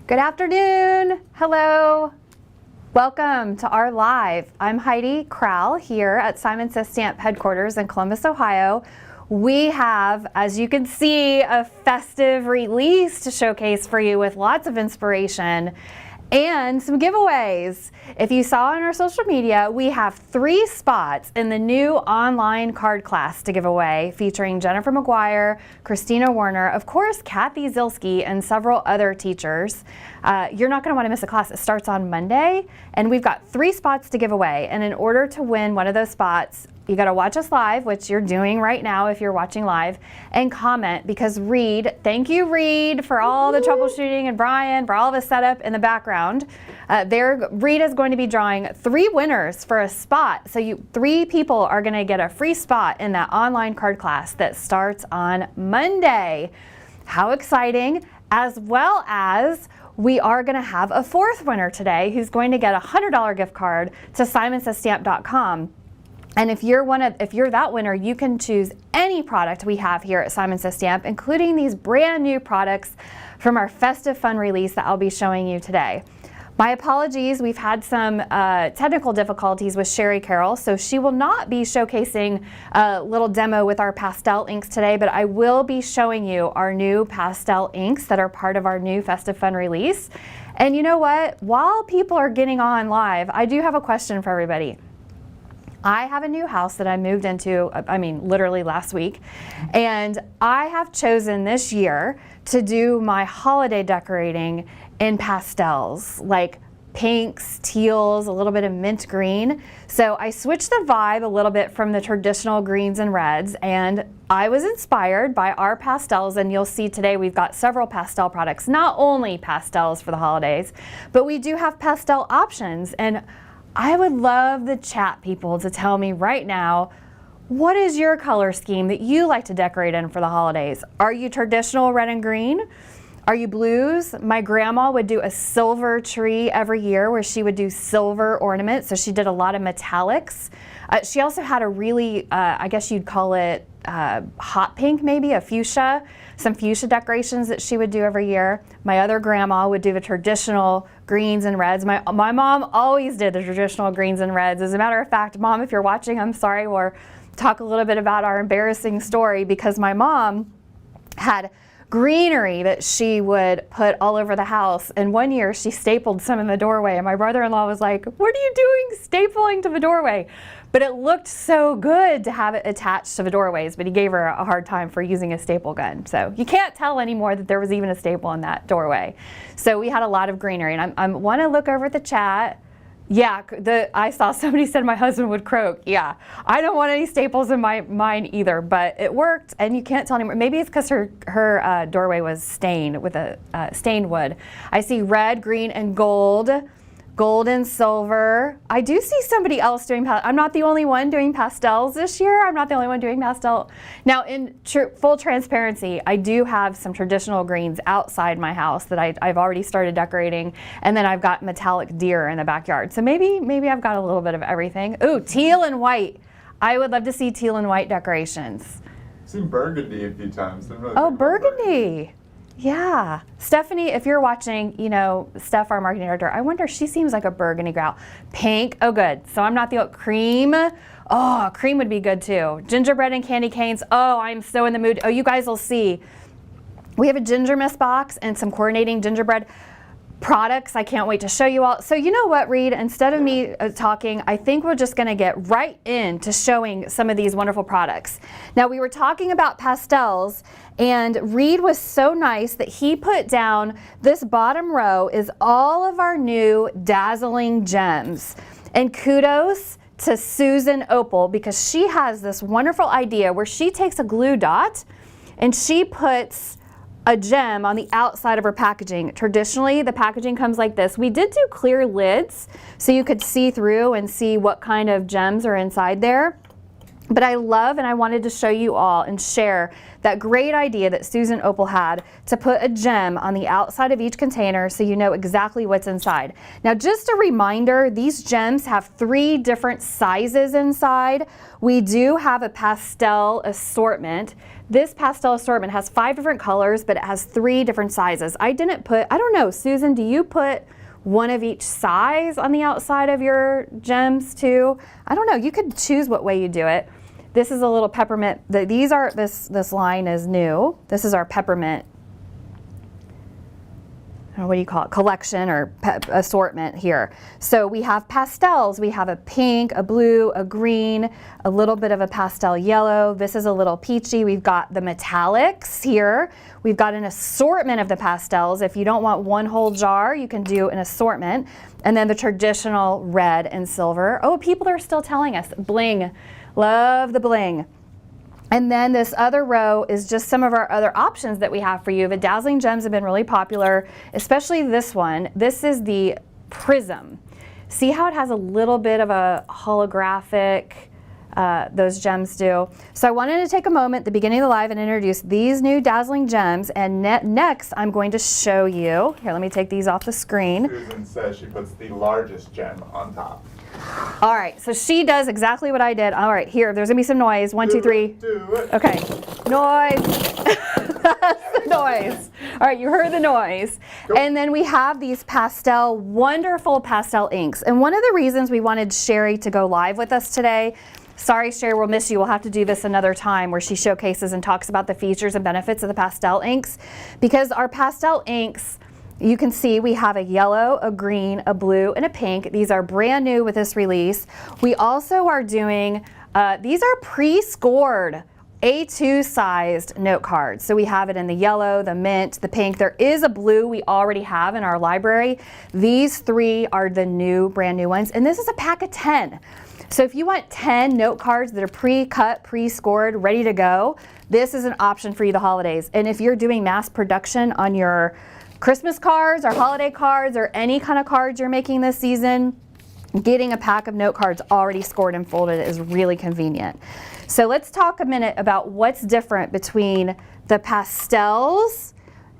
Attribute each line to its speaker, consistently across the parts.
Speaker 1: Good afternoon. Hello. Welcome to our live. I'm Heidi Crowl here at Simon Says Stamp headquarters in Columbus, Ohio. We have, as you can see, a festive release to showcase for you with lots of inspiration and some giveaways. If you saw on our social media, we have 3 spots in the new online card class to give away, featuring Jennifer McGuire, Christina Warner, of course, Kathy Zilski, and several other teachers. You're not going to want to miss a class. It starts on Monday, and we've got 3 spots to give away. And in order to win one of those spots, you got to watch us live, which you're doing right now if you're watching live, and comment, because Reed, thank you Reed for all the troubleshooting, and Brian for all the setup in the background. Reed is going to be drawing 3 winners for a spot. So 3 people are going to get a free spot in that online card class that starts on Monday. How exciting! As well as we are going to have a 4th winner today who's going to get a $100 gift card to simonsaysstamp.com. And if you're that winner, you can choose any product we have here at Simon Says Stamp, including these brand new products from our Festive Fun release that I'll be showing you today. My apologies, we've had some technical difficulties with Sherry Carroll, so she will not be showcasing a little demo with our pastel inks today, but I will be showing you our new pastel inks that are part of our new Festive Fun release. And you know what? While people are getting on live, I do have a question for everybody. I have a new house that I moved into, literally last week, and I have chosen this year to do my holiday decorating in pastels, like pinks, teals, a little bit of mint green. So I switched the vibe a little bit from the traditional greens and reds, and I was inspired by our pastels, and you'll see today we've got several pastel products, not only pastels for the holidays, but we do have pastel options. And I would love the chat people to tell me right now, what is your color scheme that you like to decorate in for the holidays? Are you traditional red and green? Are you blues? My grandma would do a silver tree every year where she would do silver ornaments, so she did a lot of metallics. She also had a really, I guess you'd call it hot pink, maybe a fuchsia, some fuchsia decorations that she would do every year. My other grandma would do the traditional greens and reds. My mom always did the traditional greens and reds. As a matter of fact, Mom, if you're watching, I'm sorry, we'll talk a little bit about our embarrassing story, because my mom had greenery that she would put all over the house, and one year she stapled some in the doorway, and my brother-in-law was like, "What are you doing stapling to the doorway?" But it looked so good to have it attached to the doorways, but he gave her a hard time for using a staple gun. So you can't tell anymore that there was even a staple in that doorway. So we had a lot of greenery, and I want to look over at the chat. Yeah, I saw somebody said my husband would croak. Yeah, I don't want any staples in mine either, but it worked, and you can't tell anymore. Maybe it's because her doorway was stained with a stained wood. I see red, green, and gold. Gold and silver. I do see somebody else doing I'm not the only one doing pastels this year. I'm not the only one doing pastel. Now, in full transparency, I do have some traditional greens outside my house that I've already started decorating, and then I've got metallic deer in the backyard. So maybe I've got a little bit of everything. Ooh, teal and white. I would love to see teal and white decorations.
Speaker 2: I've seen burgundy a few times.
Speaker 1: Oh, burgundy. Yeah. Stephanie, if you're watching, Steph, our marketing director, I wonder, she seems like a burgundy gal. Pink, oh good. So I'm not the cream. Oh, cream would be good too. Gingerbread and candy canes. Oh, I'm so in the mood. Oh, you guys will see. We have a ginger mist box and some coordinating gingerbread products. I can't wait to show you all. So you know what, Reed, instead of me talking, I think we're just going to get right into showing some of these wonderful products. Now, we were talking about pastels, and Reed was so nice that he put down this bottom row is all of our new dazzling gems. And kudos to Susan Opal, because she has this wonderful idea where she takes a glue dot and she puts a gem on the outside of her packaging. Traditionally, the packaging comes like this. We did do clear lids so you could see through and see what kind of gems are inside there. But I love, and I wanted to show you all and share that great idea that Susan Opal had to put a gem on the outside of each container so you know exactly what's inside. Now, just a reminder, these gems have 3 different sizes inside. We do have a pastel assortment. This pastel assortment has 5 different colors, but it has 3 different sizes. I didn't put, I don't know, Susan, do you put one of each size on the outside of your gems too? I don't know, you could choose what way you do it. This is a little peppermint. These are, this line is new. This is our peppermint, what do you call it, collection or assortment here. So we have pastels. We have a pink, a blue, a green, a little bit of a pastel yellow. This is a little peachy. We've got the metallics here. We've got an assortment of the pastels. If you don't want one whole jar, you can do an assortment. And then the traditional red and silver. Oh, people are still telling us bling. Love the bling. And then this other row is just some of our other options that we have for you. The dazzling gems have been really popular, especially this one. This is the prism. See how it has a little bit of a holographic, those gems do. So I wanted to take a moment at the beginning of the live and introduce these new dazzling gems. And next I'm going to show you, here, let me take these off the screen.
Speaker 2: Susan says she puts the largest gem on top.
Speaker 1: All right, so she does exactly what I did. All right, here, there's gonna be some noise. 1, 2, 3.
Speaker 2: Do it.
Speaker 1: Okay, noise. That's the noise. All right, you heard the noise.
Speaker 2: Go.
Speaker 1: And then we have these pastel, wonderful pastel inks. And one of the reasons we wanted Sherry to go live with us today, sorry Sherry, we'll miss you. We'll have to do this another time where she showcases and talks about the features and benefits of the pastel inks. Because our pastel inks, you can see we have a yellow, a green, a blue, and a pink. These are brand new with this release. We also are doing, these are pre-scored A2 sized note cards. So we have it in the yellow, the mint, the pink. There is a blue we already have in our library. These 3 are the new, brand new ones. And this is a pack of 10. So if you want 10 note cards that are pre-cut, pre-scored, ready to go, this is an option for you the holidays. And if you're doing mass production on your Christmas cards or holiday cards or any kind of cards you're making this season, getting a pack of note cards already scored and folded is really convenient. So let's talk a minute about what's different between the pastels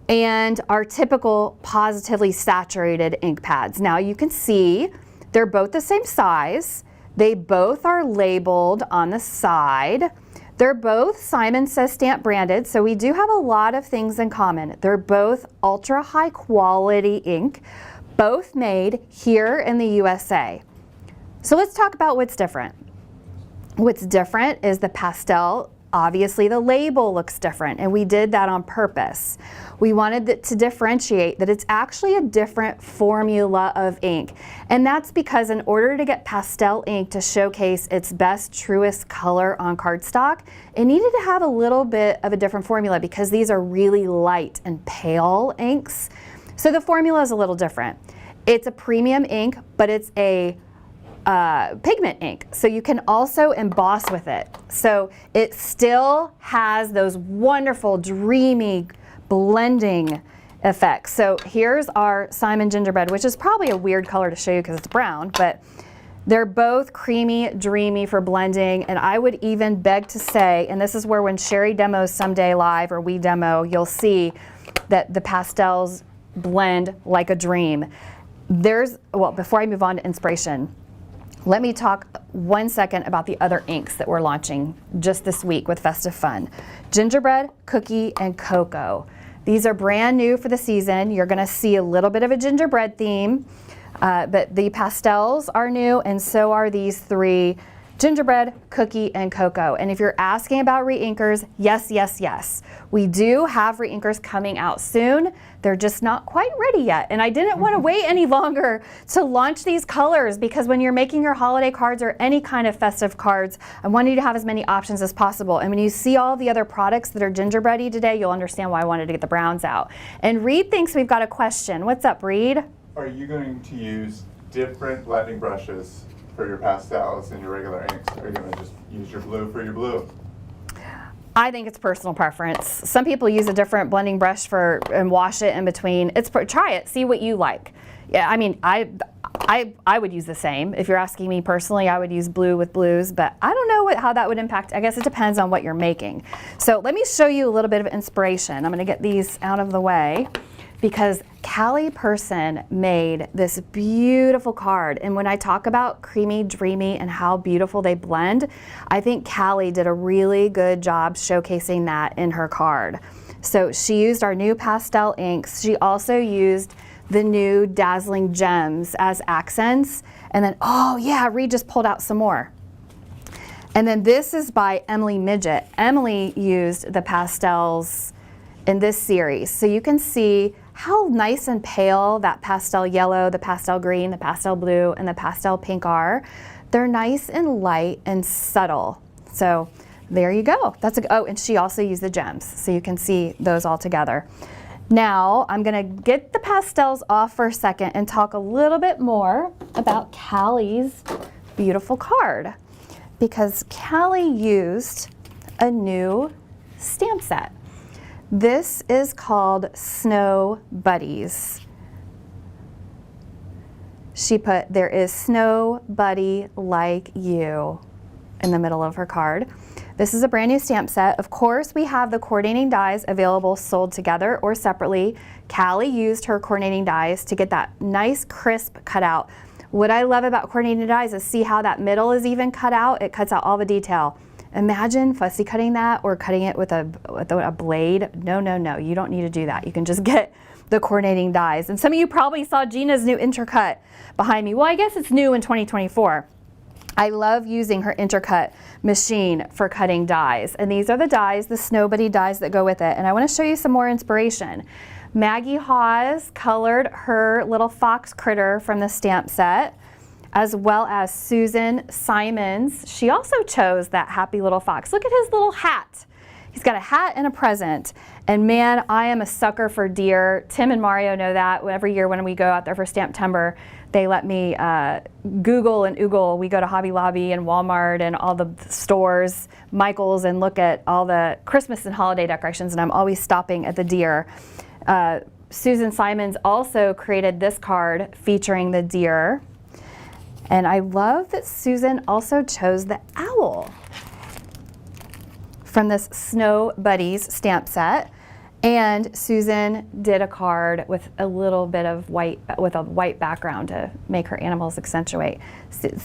Speaker 1: and our typical positively saturated ink pads. Now you can see they're both the same size. They both are labeled on the side. They're both Simon Says Stamp branded, so we do have a lot of things in common. They're both ultra high quality ink, both made here in the USA. So let's talk about what's different. What's different is the pastel. Obviously the label looks different, and we did that on purpose. We wanted it to differentiate that it's actually a different formula of ink. And that's because in order to get pastel ink to showcase its best, truest color on cardstock, it needed to have a little bit of a different formula because these are really light and pale inks. So the formula is a little different. It's a premium ink, but it's a pigment ink, so you can also emboss with it. So it still has those wonderful, dreamy blending effects. So here's our Simon Gingerbread, which is probably a weird color to show you because it's brown, but they're both creamy, dreamy for blending. And I would even beg to say, and this is where when Sherry demos someday live or we demo, you'll see that the pastels blend like a dream. Well, before I move on to inspiration, let me talk 1 second about the other inks that we're launching just this week with Festive Fun. Gingerbread, cookie, and cocoa. These are brand new for the season. You're gonna see a little bit of a gingerbread theme, but the pastels are new, and so are these 3, gingerbread, cookie, and cocoa. And if you're asking about re-inkers, yes, yes, yes. We do have re-inkers coming out soon. They're just not quite ready yet. And I didn't want to wait any longer to launch these colors because when you're making your holiday cards or any kind of festive cards, I want you to have as many options as possible. And when you see all the other products that are gingerbready today, you'll understand why I wanted to get the browns out. And Reed thinks we've got a question. What's up, Reed?
Speaker 2: Are you going to use different blending brushes for your pastels and your regular inks? Are you going to just use your blue for your blue?
Speaker 1: I think it's personal preference. Some people use a different blending brush and wash it in between. Try it, see what you like. Yeah, I mean, I would use the same. If you're asking me personally, I would use blue with blues, but I don't know how that would impact. I guess it depends on what you're making. So let me show you a little bit of inspiration. I'm gonna get these out of the way because Callie Person made this beautiful card. And when I talk about creamy, dreamy, and how beautiful they blend, I think Callie did a really good job showcasing that in her card. So she used our new pastel inks. She also used the new Dazzling Gems as accents. And then, oh yeah, Reed just pulled out some more. And then this is by Emily Midget. Emily used the pastels in this series. So you can see how nice and pale that pastel yellow, the pastel green, the pastel blue, and the pastel pink are. They're nice and light and subtle. So there you go. Oh, and she also used the gems. So you can see those all together. Now, I'm gonna get the pastels off for a second and talk a little bit more about Callie's beautiful card, because Callie used a new stamp set. This is called Snow Buddies. She put, "There is snow buddy like you," in the middle of her card. This is a brand new stamp set. Of course, we have the coordinating dies available sold together or separately. Callie used her coordinating dies to get that nice crisp cutout. What I love about coordinating dies is see how that middle is even cut out. It cuts out all the detail. Imagine fussy cutting that or cutting it with a blade. No, no, no, you don't need to do that. You can just get the coordinating dies. And some of you probably saw Gina's new intercut behind me. Well, I guess it's new in 2024. I love using her intercut machine for cutting dies. And these are the dies, the Snow Buddy dies that go with it. And I want to show you some more inspiration. Maggie Hawes colored her little fox critter from the stamp set, as well as Susan Simons. She also chose that happy little fox. Look at his little hat. He's got a hat and a present. And man, I am a sucker for deer. Tim and Mario know that. Every year when we go out there for Stamptember, they let me Google and oogle. We go to Hobby Lobby and Walmart and all the stores, Michael's, and look at all the Christmas and holiday decorations, and I'm always stopping at the deer. Susan Simons also created this card featuring the deer. And I love that Susan also chose the owl from this Snow Buddies stamp set. And Susan did a card with a little bit of white, with a white background to make her animals accentuate.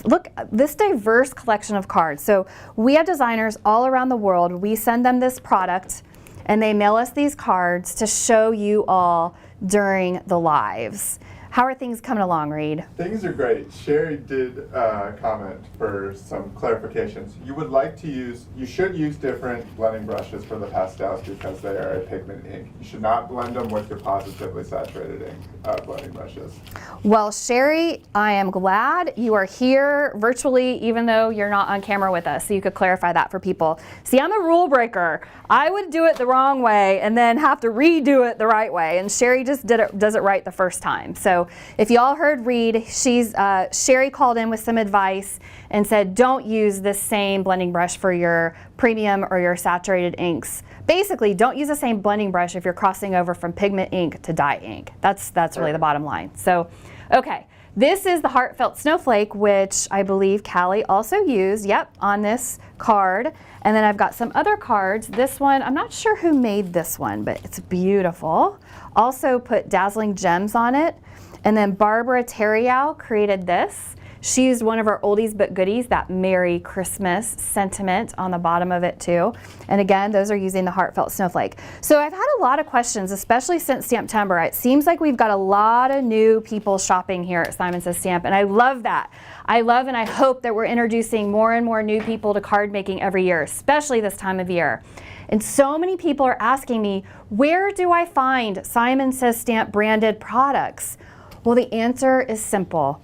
Speaker 1: Look, this diverse collection of cards. So we have designers all around the world. We send them this product and they mail us these cards to show you all during the lives. How are things coming along, Reed?
Speaker 2: Things are great. Sherry did comment for some clarifications. You should use different blending brushes for the pastels because they are a pigment ink. You should not blend them with your positively saturated ink blending brushes.
Speaker 1: Well, Sherry, I am glad you are here virtually, even though you're not on camera with us, so you could clarify that for people. See, I'm a rule breaker. I would do it the wrong way and then have to redo it the right way, and Sherry just does it right the first time. So if you all heard Reed, Sherry called in with some advice and said don't use the same blending brush for your premium or your saturated inks. Basically, don't use the same blending brush if you're crossing over from pigment ink to dye ink. That's really the bottom line. So, okay, this is the Heartfelt Snowflake, which I believe Callie also used, on this card. And then I've got some other cards. This one, I'm not sure who made this one, but it's beautiful. Also put Dazzling Gems on it. And then Barbara Terriau created this. She used one of our oldies but goodies, that Merry Christmas sentiment on the bottom of it too. And again, those are using the Heartfelt Snowflake. So I've had a lot of questions, especially since Stamptember. It seems like we've got a lot of new people shopping here at Simon Says Stamp, and I love that. I love and I hope that we're introducing more and more new people to card making every year, especially this time of year. And so many people are asking me, where do I find Simon Says Stamp branded products? Well, the answer is simple.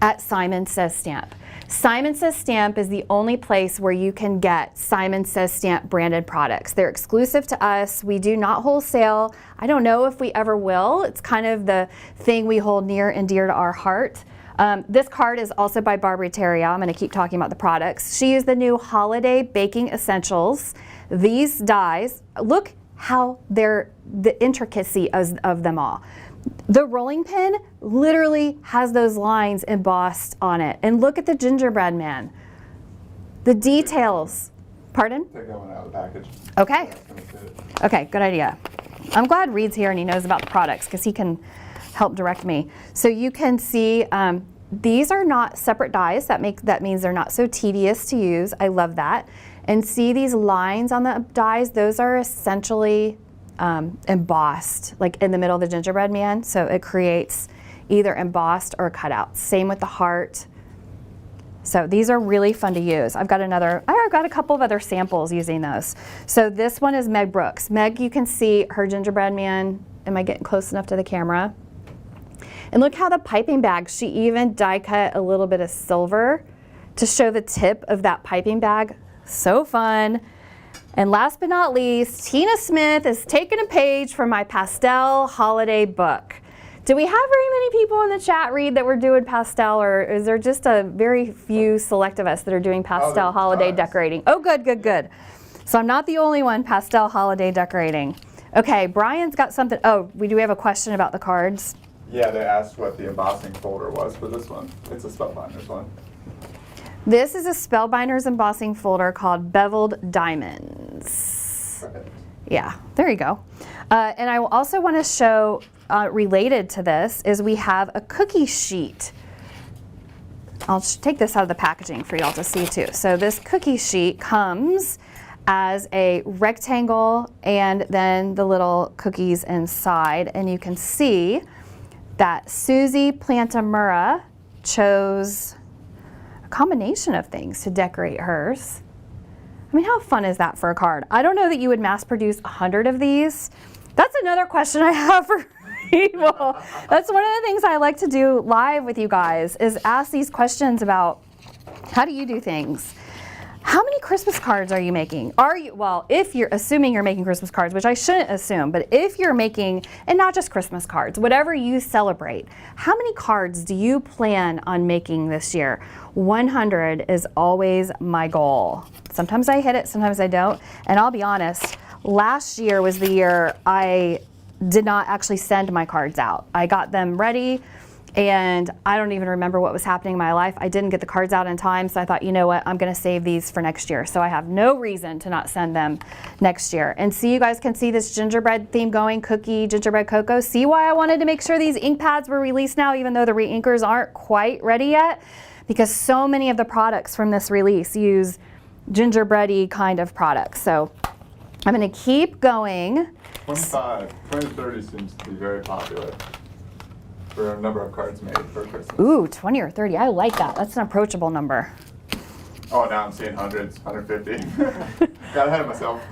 Speaker 1: At Simon Says Stamp. Simon Says Stamp is the only place where you can get Simon Says Stamp branded products. They're exclusive to us. We do not wholesale. I don't know if we ever will. It's kind of the thing we hold near and dear to our heart. This card is also by Barbara Terriau. I'm going to keep talking about the products. She used the new Holiday Baking Essentials. These dies, look how the intricacy of them all. The rolling pin literally has those lines embossed on it. And look at the gingerbread man. The details. Pardon?
Speaker 2: Take that one out of the package.
Speaker 1: Okay.
Speaker 2: That's gonna fit.
Speaker 1: Okay, good idea. I'm glad Reed's here and he knows about the products because he can help direct me. So you can see these are not separate dies. That means they're not so tedious to use. I love that. And see these lines on the dies? Those are essentially embossed, like in the middle of the gingerbread man. So it creates either embossed or cutout. Same with the heart. So these are really fun to use. I've got a couple of other samples using those. So this one is Meg Brooks. Meg, you can see her gingerbread man. Am I getting close enough to the camera? And look how the piping bag, she even die cut a little bit of silver to show the tip of that piping bag. So fun. And last but not least, Tina Smith is taking a page from my pastel holiday book. Do we have very many people in the chat, Reed, that we're doing pastel, or is there just a very few select of us that are doing pastel holiday decorating? Oh, good, good, good. So I'm not the only one pastel holiday decorating. Okay, Brian's got something. Oh, we do have a question about the cards.
Speaker 2: Yeah, they asked what the embossing folder was for this one. It's a Spellbinders one.
Speaker 1: This is a Spellbinders embossing folder called Beveled Diamonds.
Speaker 2: Perfect.
Speaker 1: Yeah, there you go. And I also want to show, related to this, is we have a cookie sheet. I'll take this out of the packaging for y'all to see too. So this cookie sheet comes as a rectangle and then the little cookies inside. And you can see that Susie Plantamura chose a combination of things to decorate hers. I mean, how fun is that for a card? I don't know that you would mass produce 100 of these. That's another question I have for people. That's one of the things I like to do live with you guys is ask these questions about how do you do things? How many Christmas cards are you making? Well, if you're assuming you're making Christmas cards, which I shouldn't assume, but if you're making, and not just Christmas cards, whatever you celebrate, how many cards do you plan on making this year? 100 is always my goal. Sometimes I hit it, sometimes I don't. And I'll be honest, last year was the year I did not actually send my cards out. I got them ready, and I don't even remember what was happening in my life. I didn't get the cards out in time, so I thought, you know what, I'm gonna save these for next year. So I have no reason to not send them next year. And see, you guys can see this gingerbread theme going, cookie, gingerbread cocoa. See why I wanted to make sure these ink pads were released now, even though the re-inkers aren't quite ready yet? Because so many of the products from this release use gingerbread-y kind of products. So I'm gonna keep going.
Speaker 2: 25, 20 to 30 seems to be very popular for a number of cards made for Christmas.
Speaker 1: Ooh, 20 or 30, I like that. That's an approachable number.
Speaker 2: Oh, now I'm seeing hundreds, 150. Got ahead of myself.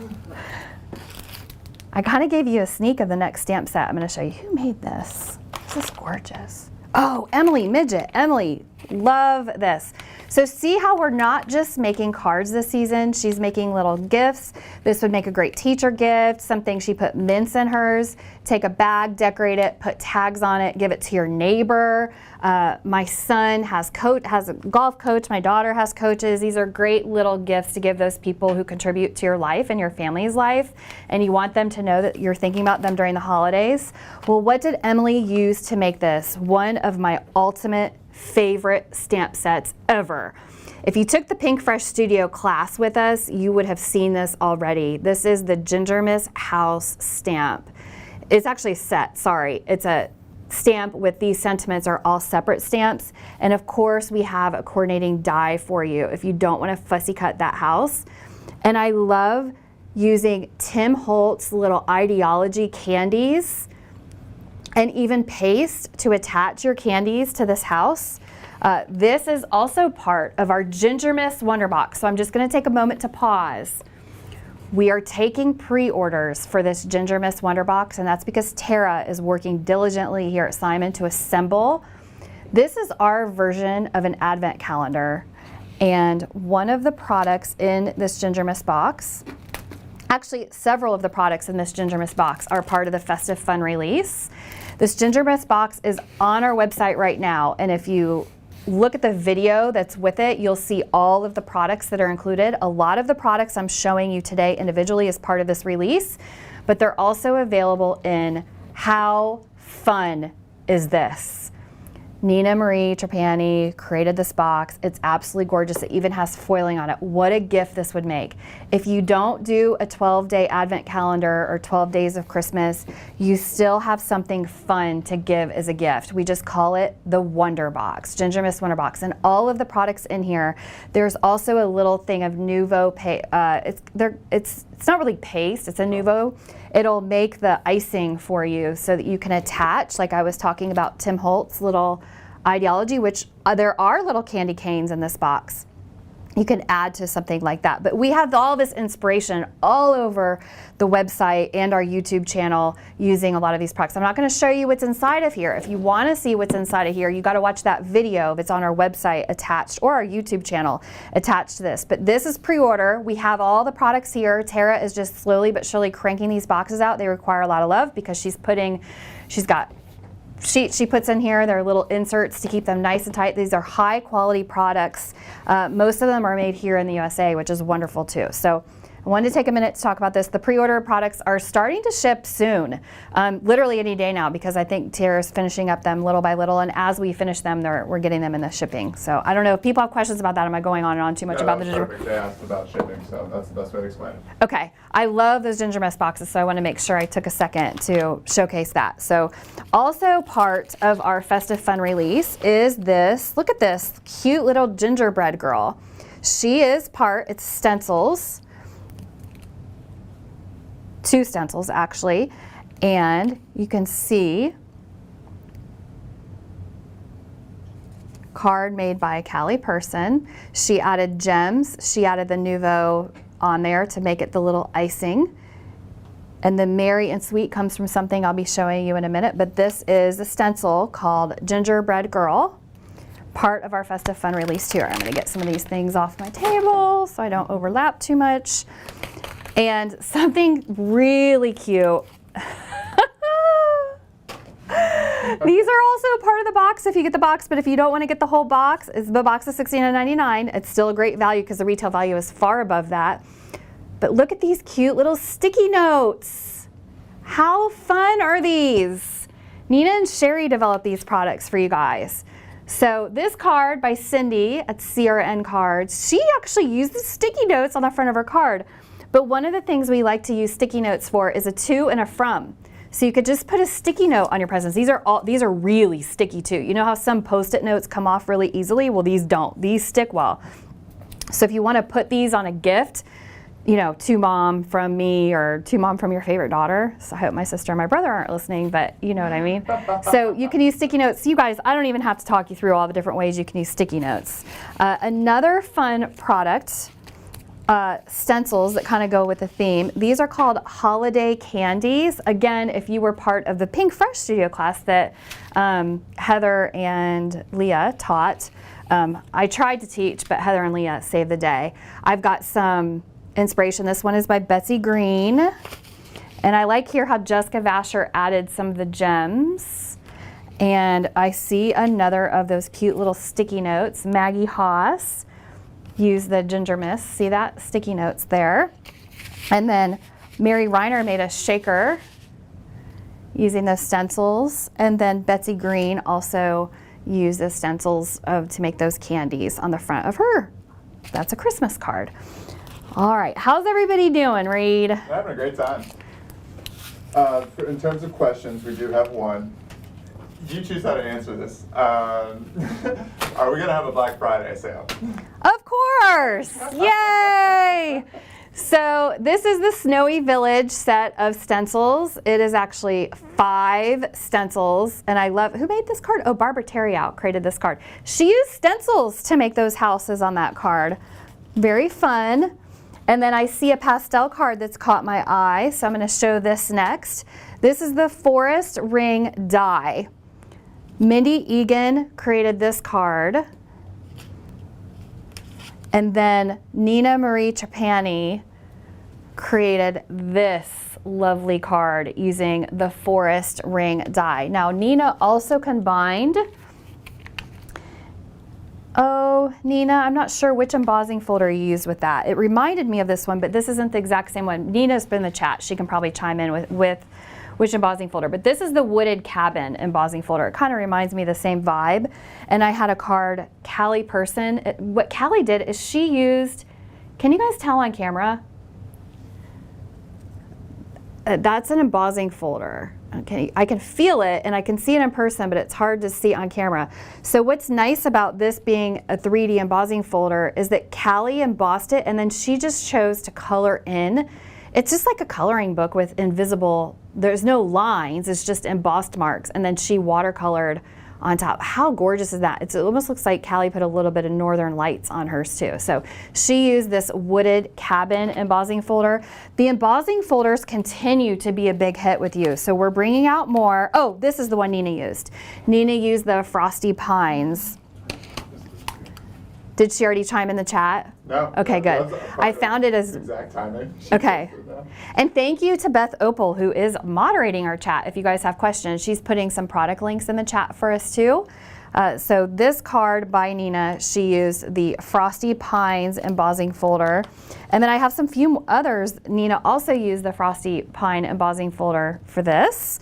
Speaker 1: I kind of gave you a sneak of the next stamp set. I'm gonna show you who made this. This is gorgeous. Oh, Emily Midget. Emily, love this. So see how we're not just making cards this season, she's making little gifts. This would make a great teacher gift, something she put mints in hers. Take a bag, decorate it, put tags on it, give it to your neighbor. My son has a golf coach, my daughter has coaches. These are great little gifts to give those people who contribute to your life and your family's life, and you want them to know that you're thinking about them during the holidays. Well, what did Emily use to make this? One of my ultimate favorite stamp sets ever. If you took the Pink Fresh Studio class with us, you would have seen this already. This is the Gingermas House stamp. It's actually a set, sorry. It's a stamp with these sentiments are all separate stamps. And of course, we have a coordinating die for you if you don't want to fussy cut that house. And I love using Tim Holtz little ideology candies and even paste to attach your candies to this house. This is also part of our Gingermas Wonder Box. So I'm just gonna take a moment to pause. We are taking pre-orders for this Gingermas Wonder Box, and that's because Tara is working diligently here at Simon to assemble. This is our version of an advent calendar. And one of the products in this Gingermas box, actually several of the products in this Gingermas box are part of the Festive Fun release. This Gingermas box is on our website right now, and if you look at the video that's with it, you'll see all of the products that are included. A lot of the products I'm showing you today individually as part of this release, but they're also available in How Fun Is This? Nina Marie Trapani created this box. It's absolutely gorgeous. It even has foiling on it. What a gift this would make. If you don't do a 12-day advent calendar or 12 days of Christmas, you still have something fun to give as a gift. We just call it the Wonder Box, Ginger Mist Wonder Box. And all of the products in here, there's also a little thing of Nuvo it's not really paste, it's a Nuvo. It'll make the icing for you so that you can attach, like I was talking about Tim Holtz's little ideology, which there are little candy canes in this box. You can add to something like that. But we have all this inspiration all over the website and our YouTube channel using a lot of these products. I'm not going to show you what's inside of here. If you want to see what's inside of here, you got to watch that video that's on our website attached, or our YouTube channel attached to this. But this is pre-order. We have all the products here. Tara is just slowly but surely cranking these boxes out. They require a lot of love because she puts in here their little inserts to keep them nice and tight. These are high quality products. Most of them are made here in the USA, which is wonderful too. So I wanted to take a minute to talk about this. The pre-order products are starting to ship soon, literally any day now, because I think Tara's finishing up them little by little, and as we finish them, we're getting them in the shipping. So I don't know if people have questions about that. Am I going on and on too much about the ginger?
Speaker 2: Perfect. They asked about shipping, so that's the best way to explain it.
Speaker 1: Okay, I love those ginger mist boxes, so I want to make sure I took a second to showcase that. So also part of our Festive Fun release is this. Look at this cute little gingerbread girl. She is it's stencils. 2 stencils actually, and you can see card made by Callie Person. She added gems. She added the Nuvo on there to make it the little icing. And the merry and sweet comes from something I'll be showing you in a minute, but this is a stencil called Gingerbread Girl, part of our Festive Fun release here. I'm gonna get some of these things off my table so I don't overlap too much. And something really cute. These are also part of the box if you get the box, but if you don't want to get the whole box, the box is $69.99. It's still a great value because the retail value is far above that. But look at these cute little sticky notes. How fun are these? Nina and Sherry developed these products for you guys. So this card by Cindy at CRN Cards, she actually used the sticky notes on the front of her card. But one of the things we like to use sticky notes for is a to and a from. So you could just put a sticky note on your presents. These are really sticky too. You know how some Post-it notes come off really easily? Well, these don't. These stick well. So if you want to put these on a gift, you know, to mom from me or to mom from your favorite daughter. So I hope my sister and my brother aren't listening, but you know what I mean. So you can use sticky notes. You guys, I don't even have to talk you through all the different ways you can use sticky notes. Another fun product, stencils that kind of go with the theme. These are called holiday candies. Again, if you were part of the Pink Fresh Studio class that Heather and Leah taught, I tried to teach, but Heather and Leah saved the day. I've got some inspiration. This one is by Betsy Green. And I like here how Jessica Vasher added some of the gems. And I see another of those cute little sticky notes. Maggie Haas used the ginger mist. See that? Sticky notes there. And then Mary Reiner made a shaker using those stencils. And then Betsy Green also used the stencils to make those candies on the front of her. That's a Christmas card. All right, how's everybody doing, Reed?
Speaker 2: We're having a great time. In terms of questions, we do have one. You choose how to answer this. Are we gonna have a Black Friday sale?
Speaker 1: Of course! Yay! So this is the Snowy Village set of stencils. It is actually 5 stencils, and I love, who made this card? Oh, Barbara Terriow created this card. She used stencils to make those houses on that card. Very fun. And then I see a pastel card that's caught my eye, so I'm gonna show this next. This is the Forest Ring die. Mindy Egan created this card. And then Nina Marie Trapani created this lovely card using the Forest Ring die. Now Nina also combined Oh, Nina, I'm not sure which embossing folder you used with that. It reminded me of this one, but this isn't the exact same one. Nina's been in the chat. She can probably chime in with which embossing folder. But this is the Wooded Cabin embossing folder. It kind of reminds me of the same vibe. And I had a card, Callie Person. What Callie did is she used, can you guys tell on camera? That's an embossing folder. Okay, I can feel it and I can see it in person, but it's hard to see on camera. So what's nice about this being a 3D embossing folder is that Callie embossed it and then she just chose to color in. It's just like a coloring book with invisible, there's no lines, it's just embossed marks, and then she watercolored on top. How gorgeous is that? It almost looks like Callie put a little bit of Northern Lights on hers too. So she used this Wooded Cabin embossing folder. The embossing folders continue to be a big hit with you. So we're bringing out more. Oh, this is the one Nina used. Nina used the Frosty Pines. Did she already chime in the chat?
Speaker 2: No.
Speaker 1: Okay,
Speaker 2: no,
Speaker 1: good. I found it as
Speaker 2: exact timing.
Speaker 1: Okay. And thank you to Beth Opal, who is moderating our chat. If you guys have questions, she's putting some product links in the chat for us too. So this card by Nina, she used the Frosty Pines embossing folder. And then I have some few others. Nina also used the Frosty Pine embossing folder for this.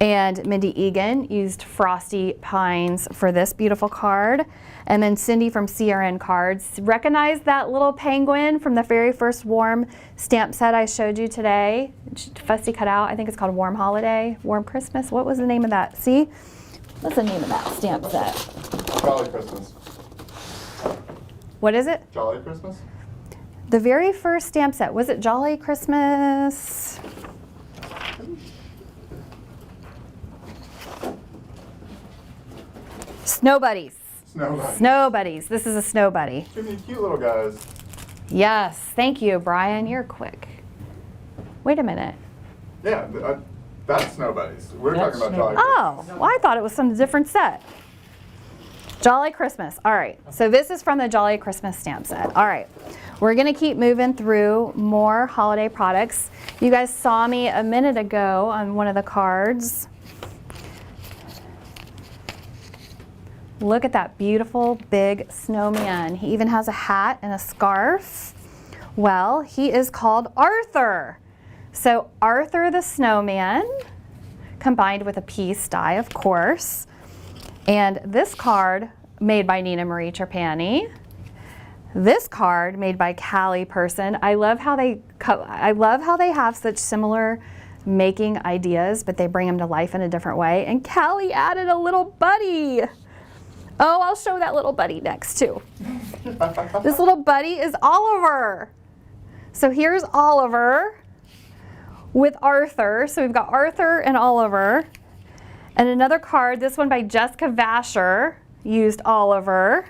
Speaker 1: And Mindy Egan used Frosty Pines for this beautiful card. And then Cindy from CRN Cards. Recognize that little penguin from the very first Warm stamp set I showed you today? Fussy cut out. I think it's called Warm Holiday, Warm Christmas. What was the name of that? See? What's the name of that stamp set?
Speaker 2: Jolly Christmas.
Speaker 1: What is it?
Speaker 2: Jolly Christmas?
Speaker 1: The very first stamp set. Was it Jolly Christmas? Snow Buddies.
Speaker 2: Snow Buddies.
Speaker 1: Snow Buddies. This is a Snow Buddy.
Speaker 2: Give me cute little guys.
Speaker 1: Yes. Thank you, Brian. You're quick. Wait a minute.
Speaker 2: Yeah, that's Snow Buddies. We're talking about Jolly
Speaker 1: Oh, well, I thought it was some different set. Jolly Christmas. All right. So this is from the Jolly Christmas stamp set. All right. We're going to keep moving through more holiday products. You guys saw me a minute ago on one of the cards. Look at that beautiful big snowman. He even has a hat and a scarf. Well, he is called Arthur. So Arthur the snowman, combined with a peace die, of course. And this card made by Nina Marie Trapani. This card made by Callie Person. I love how they have such similar making ideas, but they bring them to life in a different way. And Callie added a little buddy. Oh, I'll show that little buddy next too. This little buddy is Oliver. So here's Oliver with Arthur. So we've got Arthur and Oliver. And another card, this one by Jessica Vasher, used Oliver.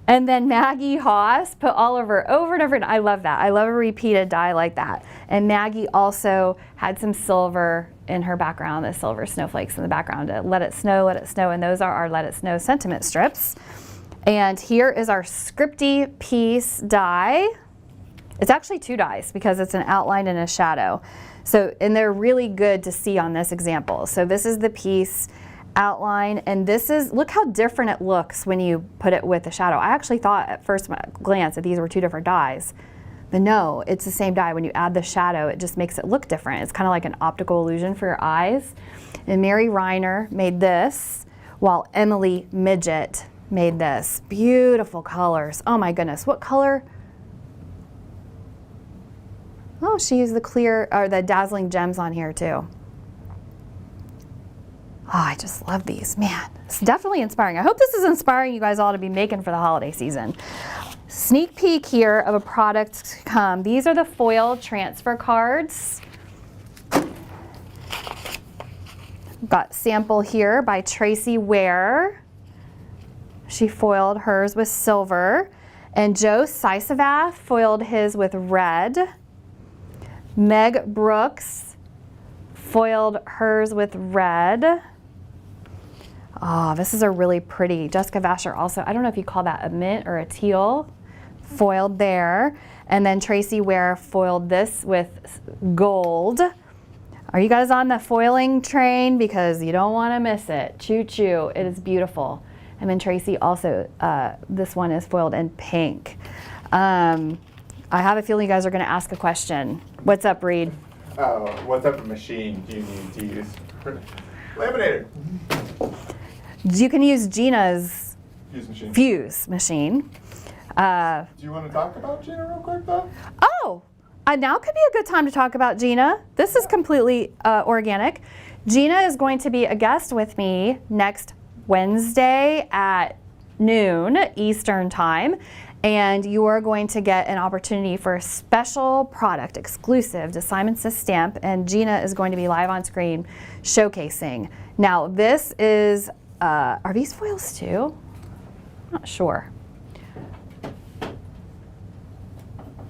Speaker 1: And then Maggie Haas put Oliver over and over. And I love that. I love a repeated die like that. And Maggie also had some silver in her background, the silver snowflakes in the background. Let it snow, let it snow. And those are our Let It Snow sentiment strips. And here is our scripty piece die. It's actually two dies because it's an outline and a shadow. So, and they're really good to see on this example. So this is the piece outline, and this is, look how different it looks when you put it with the shadow. I actually thought at first glance that these were two different dies, but no, it's the same die. When you add the shadow, it just makes it look different. It's kind of like an optical illusion for your eyes. And Mary Reiner made this, while Emily Midget made this. Beautiful colors. Oh my goodness, what color? Oh, she used the clear, or the dazzling gems on here too. Oh, I just love these, man. It's definitely inspiring. I hope this is inspiring you guys all to be making for the holiday season. Sneak peek here of a product to come. These are the foil transfer cards. Got sample here by Tracy Ware. She foiled hers with silver. And Joe Sisavath foiled his with red. Meg Brooks foiled hers with red. Oh, this is a really pretty. Jessica Vasher also, I don't know if you call that a mint or a teal, foiled there. And then Tracy Ware foiled this with gold. Are you guys on the foiling train? Because you don't want to miss it. Choo choo, it is beautiful. And then Tracy also, this one is foiled in pink. I have a feeling you guys are going to ask a question. What's up, Reed?
Speaker 2: What type of machine do you need to use? Laminator.
Speaker 1: You can use Gina's
Speaker 2: Fuse machine.
Speaker 1: fuse machine.
Speaker 2: Do you want to talk about Gina real quick, though?
Speaker 1: Oh, now could be a good time to talk about Gina. This is completely organic. Gina is going to be a guest with me next Wednesday at noon Eastern time. And you are going to get an opportunity for a special product exclusive to Simon Says Stamp. And Gina is going to be live on screen showcasing. Now, this is, are these foils too? I'm not sure.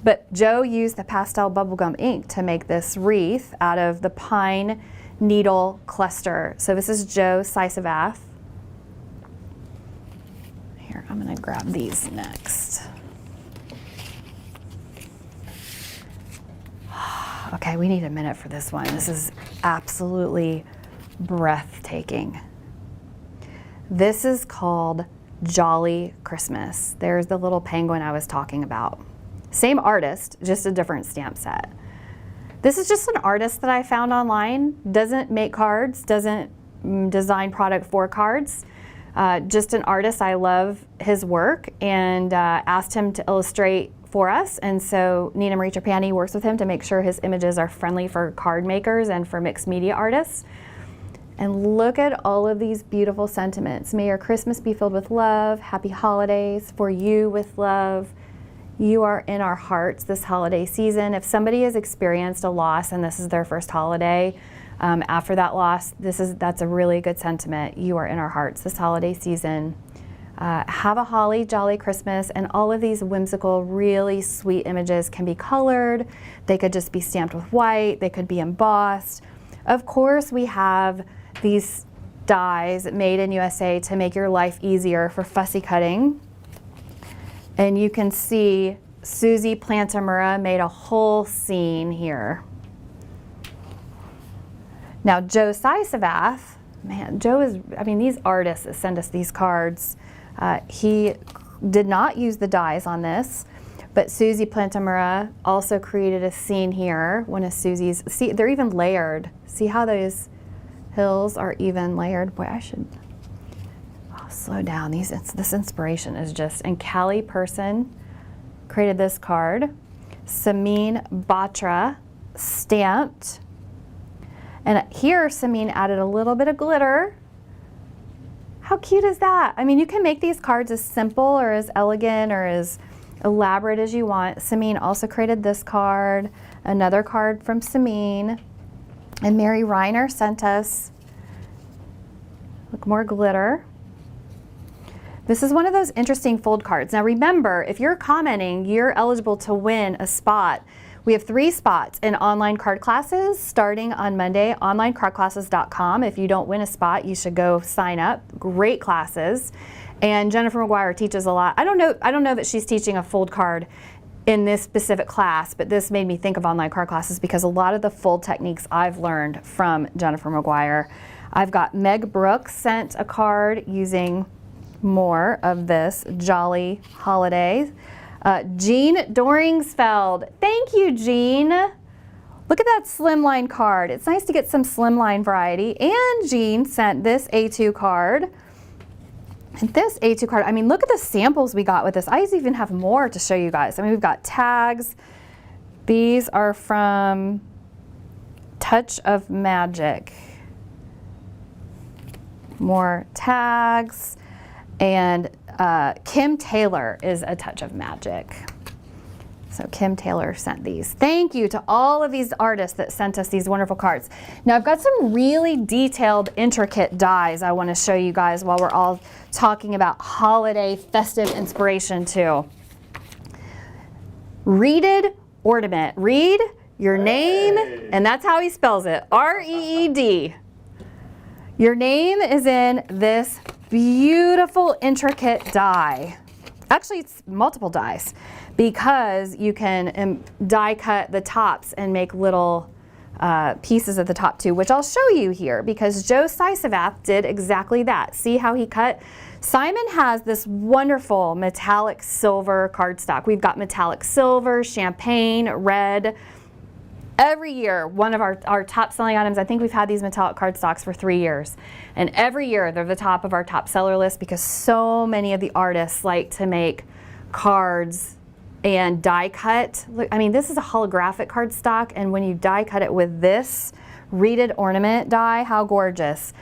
Speaker 1: But Joe used the pastel bubblegum ink to make this wreath out of the pine needle cluster. So this is Joe Sisavath. Here, I'm gonna grab these next. Okay, we need a minute for this one. This is absolutely breathtaking. This is called Jolly Christmas. There's the little penguin I was talking about. Same artist, just a different stamp set. This is just an artist that I found online. Doesn't make cards, doesn't design product for cards. Just an artist. I love his work and asked him to illustrate for us. And so Nina Marie Trapani works with him to make sure his images are friendly for card makers and for mixed media artists. And look at all of these beautiful sentiments. May your Christmas be filled with love. Happy holidays for you with love. You are in our hearts this holiday season. If somebody has experienced a loss and this is their first holiday after that loss, that's a really good sentiment. You are in our hearts this holiday season. Have a holly jolly Christmas, and all of these whimsical, really sweet images can be colored. They could just be stamped with white. They could be embossed. Of course, we have these dies made in USA to make your life easier for fussy cutting. And you can see Susie Plantamura made a whole scene here. Now, Joe Sisavath, man, Joe is, I mean, these artists that send us these cards, he did not use the dies on this, but Susie Plantamura also created a scene here. One of Susie's, see, they're even layered. See how those hills are even layered? Boy, I should, slow down. This inspiration is just, and Callie Person created this card. Samin Batra stamped. And here Samin added a little bit of glitter. How cute is that? I mean, you can make these cards as simple or as elegant or as elaborate as you want. Samin also created this card, another card from Samin. And Mary Reiner sent us, look, more glitter. This is one of those interesting fold cards. Now remember, if you're commenting, you're eligible to win a spot. We have 3 spots in online card classes starting on Monday, onlinecardclasses.com. If you don't win a spot, you should go sign up. Great classes. And Jennifer McGuire teaches a lot. I don't know that she's teaching a fold card in this specific class, but this made me think of online card classes because a lot of the fold techniques I've learned from Jennifer McGuire. I've got Meg Brooks sent a card using more of this Jolly Holiday. Jean Doringsfeld. Thank you, Jean. Look at that slimline card. It's nice to get some slimline variety. And Jean sent this A2 card. And this A2 card, I mean, look at the samples we got with this. I even have more to show you guys. I mean, we've got tags. These are from Touch of Magic. More tags. And Kim Taylor is a Touch of Magic. So Kim Taylor sent these. Thank you to all of these artists that sent us these wonderful cards. Now I've got some really detailed, intricate dies I want to show you guys while we're all talking about holiday festive inspiration too. Reeded ornament. Reed, your name, and that's how he spells it, R-E-E-D. Your name is in this beautiful, intricate die. Actually, it's multiple dies because you can die cut the tops and make little pieces at the top too, which I'll show you here because Joe Sisavath did exactly that. See how he cut? Simon has this wonderful metallic silver cardstock. We've got metallic silver, champagne, red. Every year, one of our top selling items, I think we've had these metallic cardstocks for 3 years. And every year they're the top of our top seller list because so many of the artists like to make cards and die cut. Look, I mean, this is a holographic cardstock, and when you die cut it with this reeded ornament die, how gorgeous.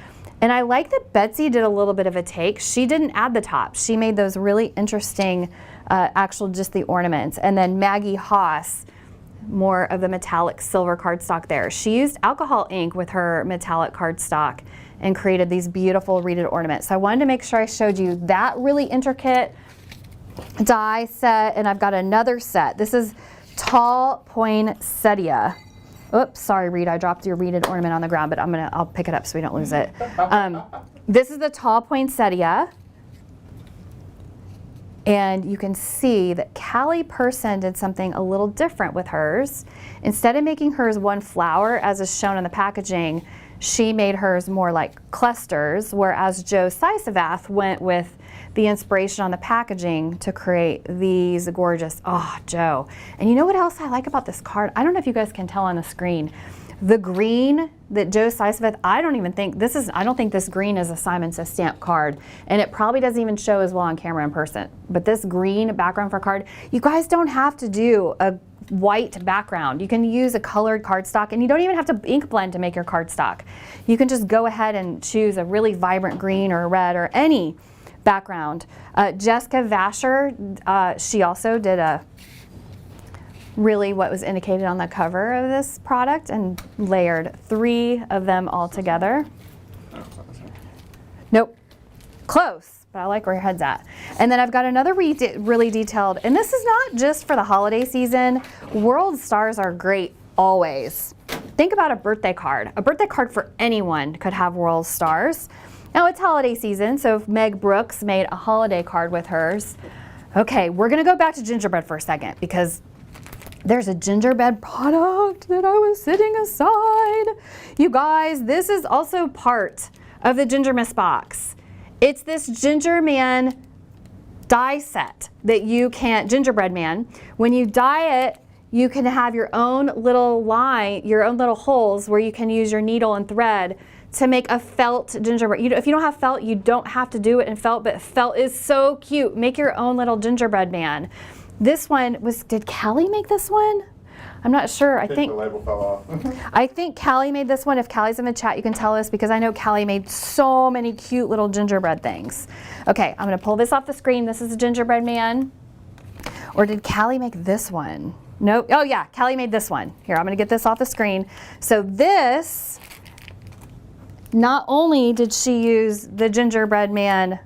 Speaker 1: And I like that Betsy did a little bit of a take. She didn't add the top. She made those really interesting, just the ornaments. And then Maggie Haas, more of the metallic silver cardstock there. She used alcohol ink with her metallic cardstock and created these beautiful reeded ornaments. So I wanted to make sure I showed you that really intricate die set, and I've got another set. This is tall poinsettia. Oops, sorry, Reed, I dropped your reeded ornament on the ground, but I'll pick it up so we don't lose it. This is the tall poinsettia. And you can see that Callie Person did something a little different with hers. Instead of making hers one flower, as is shown in the packaging, she made hers more like clusters, whereas Joe Sisavath went with the inspiration on the packaging to create these gorgeous, oh, Joe. And you know what else I like about this card? I don't know if you guys can tell on the screen. The green that Joe Sisavath, I don't think this green is a Simon Says Stamp card, and it probably doesn't even show as well on camera in person. But this green background for a card, you guys don't have to do a white background. You can use a colored cardstock, and you don't even have to ink blend to make your cardstock. You can just go ahead and choose a really vibrant green or red or any background. Jessica Vasher, she also did a really what was indicated on the cover of this product and layered 3 of them all together. Nope, close, but I like where your head's at. And then I've got another really detailed, and this is not just for the holiday season. World stars are great always. Think about a birthday card. A birthday card for anyone could have world stars. Now it's holiday season, so if Meg Brooks made a holiday card with hers. Okay, we're gonna go back to gingerbread for a second because there's a gingerbread product that I was setting aside. You guys, this is also part of the Ginger Miss box. It's this Ginger Man die set that you can, gingerbread man. When you dye it, you can have your own little line, your own little holes where you can use your needle and thread to make a felt gingerbread. If you don't have felt, you don't have to do it in felt, but felt is so cute. Make your own little gingerbread man. This one did Callie make this one? I'm not sure. I think
Speaker 2: the label fell off.
Speaker 1: I think Callie made this one. If Callie's in the chat, you can tell us because I know Callie made so many cute little gingerbread things. Okay, I'm gonna pull this off the screen. This is a gingerbread man. Or did Callie make this one? Nope. Oh yeah, Callie made this one. Here, I'm gonna get this off the screen. So this, not only did she use the gingerbread man.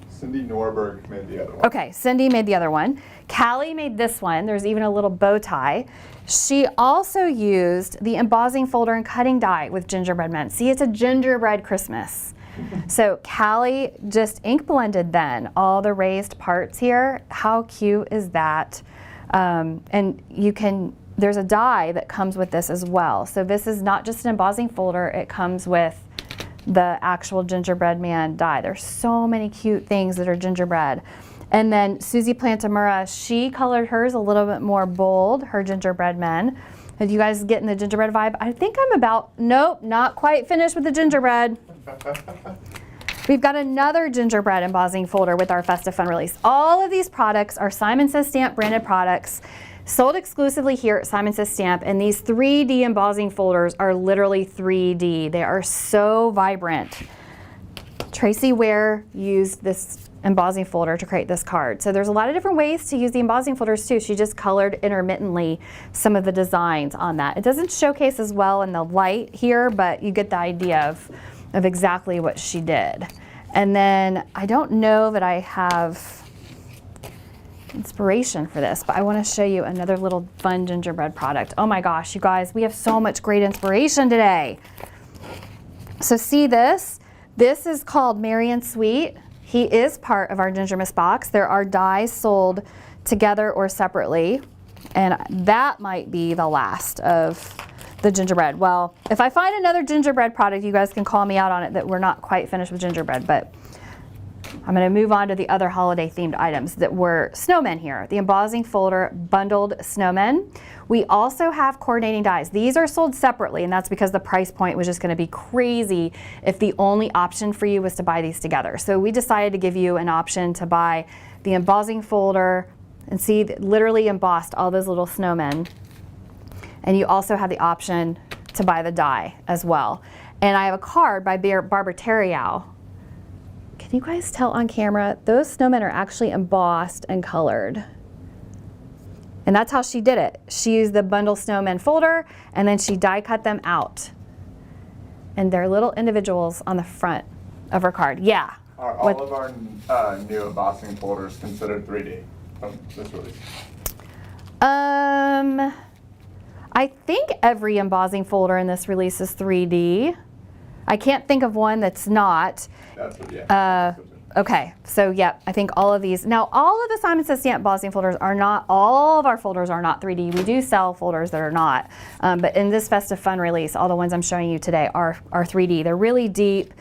Speaker 2: Cindy Norberg made the other one.
Speaker 1: Okay, Cindy made the other one. Callie made this one. There's even a little bow tie. She also used the embossing folder and cutting die with gingerbread men. See, it's a gingerbread Christmas. So Callie just ink blended then all the raised parts here. How cute is that? And there's a die that comes with this as well. So this is not just an embossing folder, it comes with the actual gingerbread man die. There's so many cute things that are gingerbread. And then Susie Plantamura, she colored hers a little bit more bold, her gingerbread men. Are you guys getting the gingerbread vibe? I think I'm nope, not quite finished with the gingerbread. We've got another gingerbread embossing folder with our Festive Fun release. All of these products are Simon Says Stamp branded products, sold exclusively here at Simon Says Stamp, and these 3D embossing folders are literally 3D. They are so vibrant. Tracy Ware used this embossing folder to create this card. So there's a lot of different ways to use the embossing folders too. She just colored intermittently some of the designs on that. It doesn't showcase as well in the light here, but you get the idea of exactly what she did. And then I don't know that I have inspiration for this, but I want to show you another little fun gingerbread product. Oh my gosh, you guys, we have so much great inspiration today. So see this? This is called Marion Sweet. He is part of our Ginger Miss box. There are dies sold together or separately, and that might be the last of the gingerbread. Well, if I find another gingerbread product, you guys can call me out on it that we're not quite finished with gingerbread, but I'm going to move on to the other holiday themed items that were snowmen here. The embossing folder bundled snowmen. We also have coordinating dies. These are sold separately, and that's because the price point was just going to be crazy if the only option for you was to buy these together. So we decided to give you an option to buy the embossing folder and see literally embossed all those little snowmen. And you also have the option to buy the die as well. And I have a card by Barbara Terriau. Can you guys tell on camera? Those snowmen are actually embossed and colored. And that's how she did it. She used the bundle snowmen folder and then she die cut them out. And they're little individuals on the front of her card. Yeah.
Speaker 2: Are all of our new embossing folders considered 3D from this release?
Speaker 1: I think every embossing folder in this release is 3D. I can't think of one that's not.
Speaker 2: That's what, yeah.
Speaker 1: Okay, so yep, I think all of these. Now, all of the Simon Says Stamp embossing folders are not, all of our folders are not 3D. We do sell folders that are not. But in this Festive Fun release, all the ones I'm showing you today are 3D. They're really deep.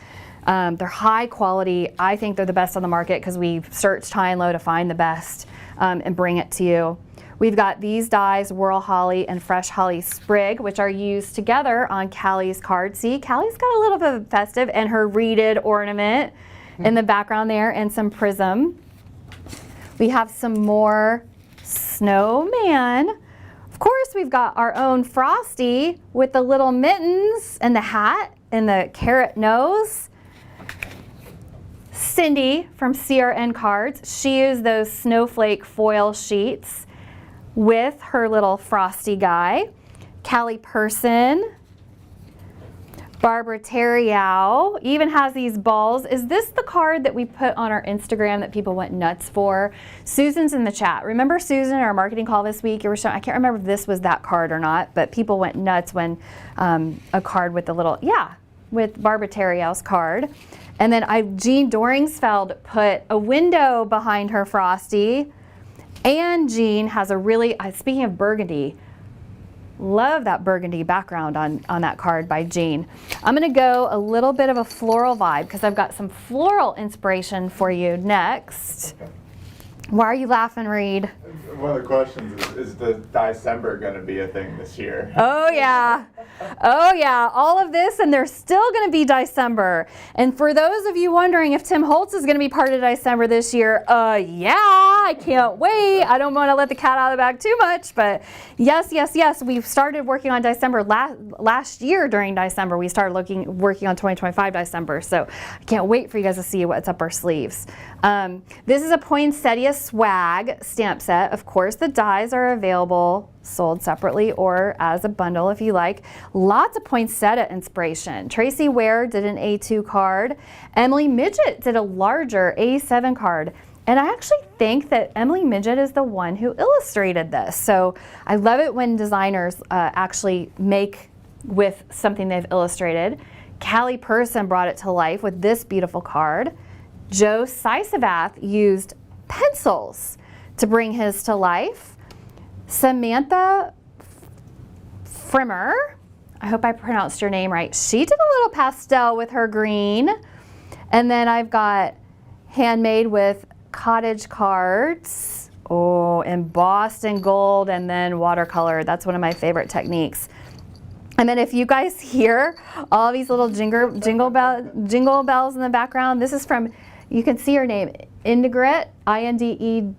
Speaker 1: They're high quality. I think they're the best on the market because we searched high and low to find the best and bring it to you. We've got these dies, Whirl Holly and Fresh Holly Sprig, which are used together on Callie's card. See, Callie's got a little bit of Festive and her reeded ornament in the background there and some prism. We have some more snowman. Of course, we've got our own Frosty with the little mittens and the hat and the carrot nose. Cindy from CRN Cards, she used those snowflake foil sheets with her little Frosty guy. Callie Person. Barbara Terriau even has these balls. Is this the card that we put on our Instagram that people went nuts for? Susan's in the chat. Remember Susan, our marketing call this week? You were showing, I can't remember if this was that card or not, but people went nuts when a card with the little, yeah, with Barbara Terriau's card. And then Jean Doringsfeld put a window behind her Frosty. And Jean has a really, speaking of burgundy, love that burgundy background on that card by Jean. I'm going to go a little bit of a floral vibe because I've got some floral inspiration for you next. Why are you laughing, Reed?
Speaker 2: One of the questions is the December going to be a thing this year?
Speaker 1: Oh yeah. Oh yeah, all of this, and there's still going to be December. And for those of you wondering if Tim Holtz is going to be part of December this year, yeah, I can't wait. I don't want to let the cat out of the bag too much, but yes. We've started working on December last year during December. We started working on 2025 December, so I can't wait for you guys to see what's up our sleeves. This is a poinsettia swag stamp set. Of course, the dies are available sold separately or as a bundle if you like. Lots of poinsettia inspiration. Tracy Ware did an A2 card. Emily Midget did a larger A7 card. And I actually think that Emily Midget is the one who illustrated this. So I love it when designers actually make with something they've illustrated. Callie Person brought it to life with this beautiful card. Joe Sisavath used pencils to bring his to life. Samantha Frimmer, I hope I pronounced your name right. She did a little pastel with her green. And then I've got handmade with cottage cards. Oh, embossed in gold and then watercolor. That's one of my favorite techniques. And then if you guys hear all these little jingle bells in the background, this is from, you can see her name, Indegret, Indegret.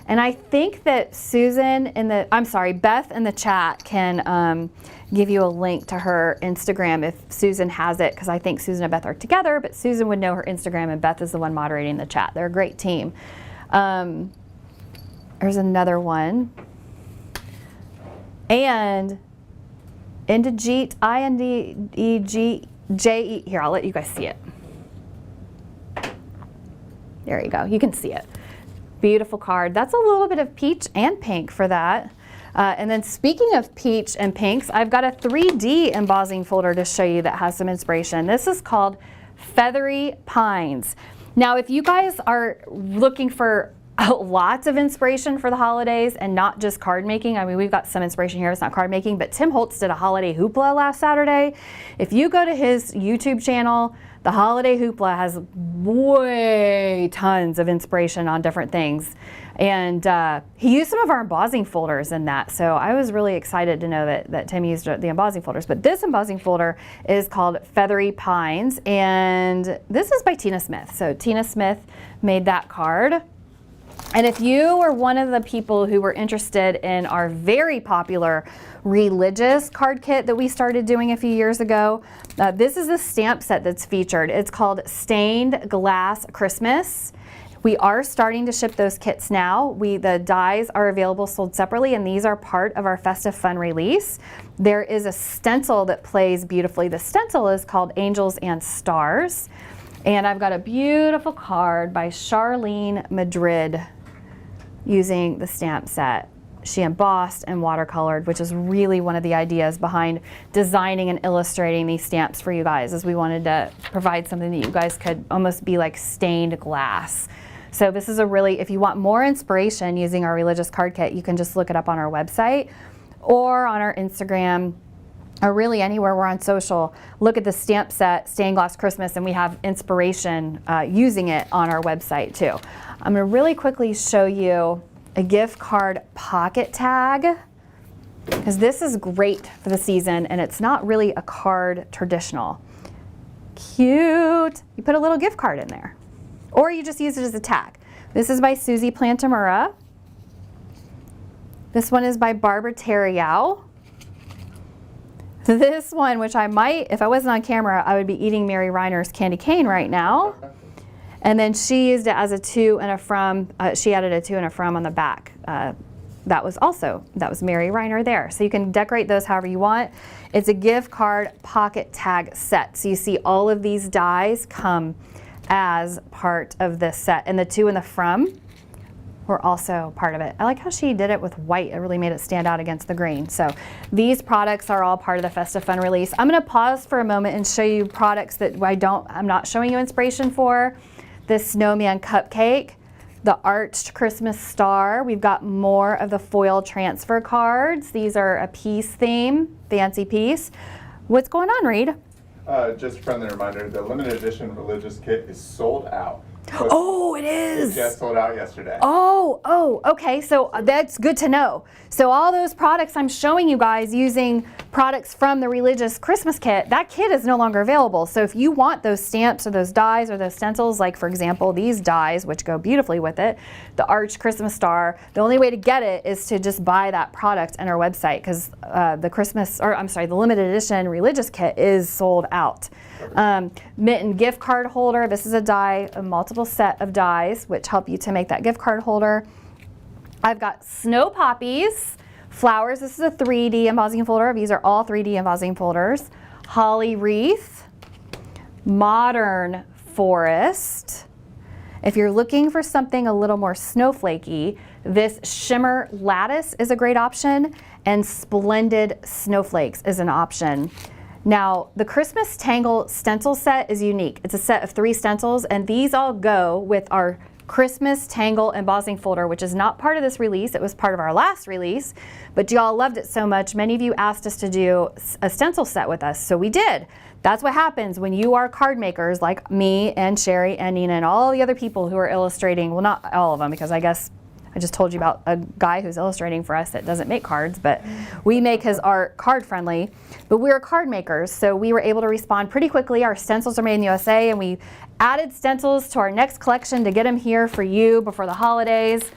Speaker 1: And I think that Beth in the chat can give you a link to her Instagram if Susan has it, because I think Susan and Beth are together, but Susan would know her Instagram and Beth is the one moderating the chat. They're a great team. There's another one. And Indegret, Indegret, here, I'll let you guys see it. There you go, you can see it. Beautiful card. That's a little bit of peach and pink for that. And then speaking of peach and pinks, I've got a 3D embossing folder to show you that has some inspiration. This is called Feathery Pines. Now, if you guys are looking for lots of inspiration for the holidays and not just card making. I mean, we've got some inspiration here. It's not card making, but Tim Holtz did a holiday hoopla last Saturday. If you go to his YouTube channel, the holiday hoopla has way tons of inspiration on different things. And he used some of our embossing folders in that. So I was really excited to know that Tim used the embossing folders. But this embossing folder is called Feathery Pines. And this is by Tina Smith. So Tina Smith made that card. And if you were one of the people who were interested in our very popular religious card kit that we started doing a few years ago, this is the stamp set that's featured. It's called Stained Glass Christmas. We are starting to ship those kits now. The dies are available sold separately, and these are part of our Festive Fun release. There is a stencil that plays beautifully. The stencil is called Angels and Stars. And I've got a beautiful card by Charlene Madrid using the stamp set. She embossed and watercolored, which is really one of the ideas behind designing and illustrating these stamps for you guys, is we wanted to provide something that you guys could almost be like stained glass. So this is a really, if you want more inspiration using our religious card kit, you can just look it up on our website or on our Instagram, or really anywhere we're on social. Look at the stamp set, Stained Glass Christmas, and we have inspiration using it on our website too. I'm gonna really quickly show you a gift card pocket tag, because this is great for the season and it's not really a card traditional. Cute. You put a little gift card in there, or you just use it as a tag. This is by Susie Plantamura. This one is by Barbara Terriau. This one, which I might, if I wasn't on camera, I would be eating Mary Reiner's candy cane right now. And then she used it as a to and a from. She added a to and a from on the back. That was Mary Reiner there. So you can decorate those however you want. It's a gift card pocket tag set. So you see all of these dies come as part of this set. And the to and the from were also part of it. I like how she did it with white. It really made it stand out against the green. So these products are all part of the Festive Fun release. I'm gonna pause for a moment and show you products that I'm not showing you inspiration for. This snowman cupcake, the arched Christmas star. We've got more of the foil transfer cards. These are a piece theme, fancy piece. What's going on, Reed?
Speaker 2: Just a friendly reminder, the limited edition religious kit is sold out.
Speaker 1: Oh, it is.
Speaker 2: It just sold out yesterday.
Speaker 1: Oh, okay. So that's good to know. So all those products I'm showing you guys using products from the religious Christmas kit, that kit is no longer available. So if you want those stamps or those dies or those stencils, like for example, these dies, which go beautifully with it, the arched Christmas star, the only way to get it is to just buy that product on our website, because the limited edition religious kit is sold out. Mitten gift card holder. This is a multiple set of dies, which help you to make that gift card holder. I've got snow poppies, flowers. This is a 3D embossing folder. These are all 3D embossing folders. Holly wreath, modern forest. If you're looking for something a little more snowflakey, this shimmer lattice is a great option, and splendid snowflakes is an option. Now, the Christmas Tangle stencil set is unique. It's a set of 3 stencils, and these all go with our Christmas Tangle embossing folder, which is not part of this release. It was part of our last release, but y'all loved it so much. Many of you asked us to do a stencil set with us, so we did. That's what happens when you are card makers like me and Sherry and Nina and all the other people who are illustrating. Well, not all of them, because I guess I just told you about a guy who's illustrating for us that doesn't make cards, but we make his art card friendly. But we're card makers, so we were able to respond pretty quickly. Our stencils are made in the USA, and we added stencils to our next collection to get them here for you before the holidays.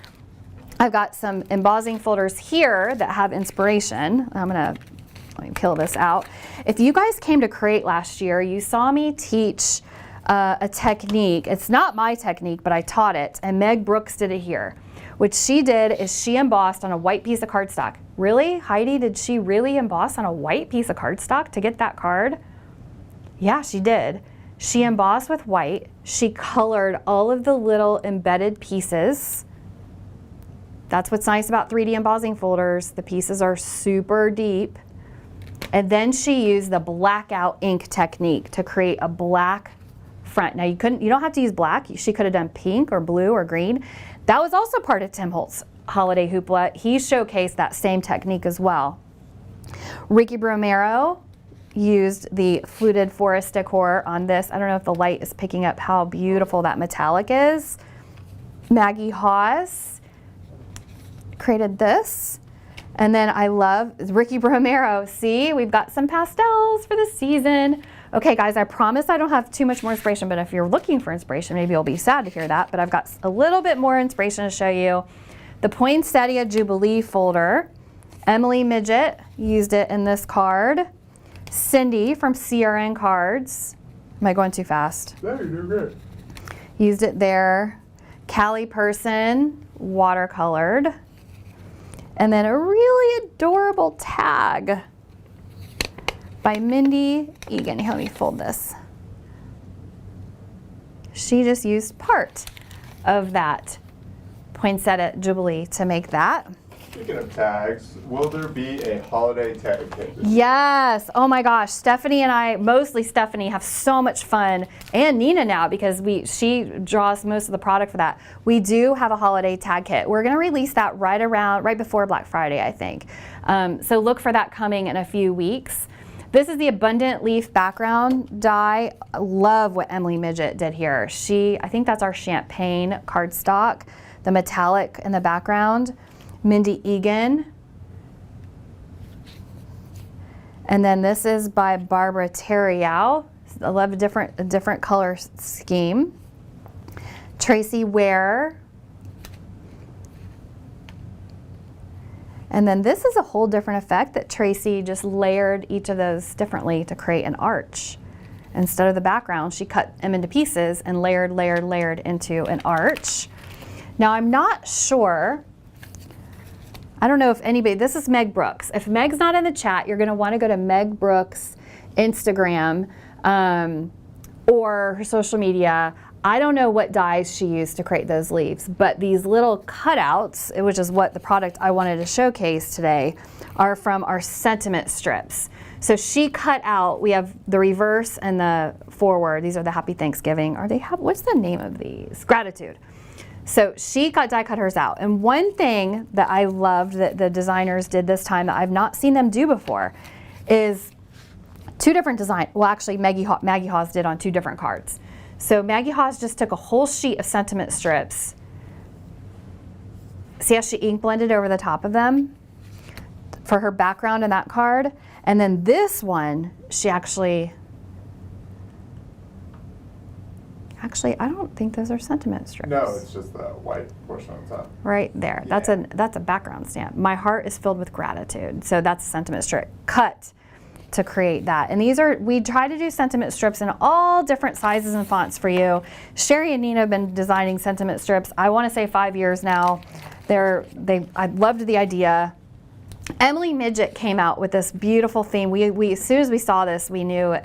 Speaker 1: I've got some embossing folders here that have inspiration. Let me peel this out. If you guys came to Create last year, you saw me teach a technique. It's not my technique, but I taught it, and Meg Brooks did it here. What she did is she embossed on a white piece of cardstock. Really? Heidi, did she really emboss on a white piece of cardstock to get that card? Yeah, she did. She embossed with white. She colored all of the little embedded pieces. That's what's nice about 3D embossing folders. The pieces are super deep. And then she used the blackout ink technique to create a black front. Now you don't have to use black. She could have done pink or blue or green. That was also part of Tim Holt's holiday hoopla. He showcased that same technique as well. Ricky Romero used the fluted forest decor on this. I don't know if the light is picking up how beautiful that metallic is. Maggie Haas created this. And then I love Ricky Romero. See, we've got some pastels for the season. Okay, guys, I promise I don't have too much more inspiration, but if you're looking for inspiration, maybe you'll be sad to hear that, but I've got a little bit more inspiration to show you. The Poinsettia Jubilee folder. Emily Midget used it in this card. Cindy from CRN Cards. Am I going too fast?
Speaker 2: No, you're doing great.
Speaker 1: Used it there. Callie Person, watercolored. And then a really adorable tag by Mindy Egan. Here, let me fold this. She just used part of that Poinsettia Jubilee to make that.
Speaker 2: Speaking of tags, will there be a holiday tag kit?
Speaker 1: Yes. Oh my gosh. Stephanie and I, mostly Stephanie, have so much fun, and Nina now, because she draws most of the product for that. We do have a holiday tag kit. We're going to release that right before Black Friday, I think. So look for that coming in a few weeks. This is the Abundant Leaf background die. I love what Emily Midget did here. I think that's our champagne cardstock, the metallic in the background. Mindy Egan. And then this is by Barbara Terriau. I love a different color scheme. Tracy Ware. And then this is a whole different effect that Tracy just layered each of those differently to create an arch. Instead of the background, she cut them into pieces and layered into an arch. Now I'm not sure, I don't know if anybody, this is Meg Brooks. If Meg's not in the chat, you're gonna wanna go to Meg Brooks' Instagram or her social media. I don't know what dyes she used to create those leaves, but these little cutouts, which is what the product I wanted to showcase today, are from our sentiment strips. So she cut out, we have the reverse and the forward. These are the Happy Thanksgiving. What's the name of these? Gratitude. So she die cut hers out. And one thing that I loved that the designers did this time that I've not seen them do before is two different designs. Well, actually Maggie Haas did on two different cards. So Maggie Haas just took a whole sheet of sentiment strips. See how she ink blended over the top of them for her background in that card? And then this one, she actually, I don't think those are sentiment strips.
Speaker 2: No, it's just the white portion on top.
Speaker 1: Right there. Yeah. That's a background stamp. My heart is filled with gratitude. So that's a sentiment strip cut to create that. And we try to do sentiment strips in all different sizes and fonts for you. Sherry and Nina have been designing sentiment strips, I want to say 5 years now. I loved the idea. Emily Midget came out with this beautiful theme. We as soon as we saw this, we knew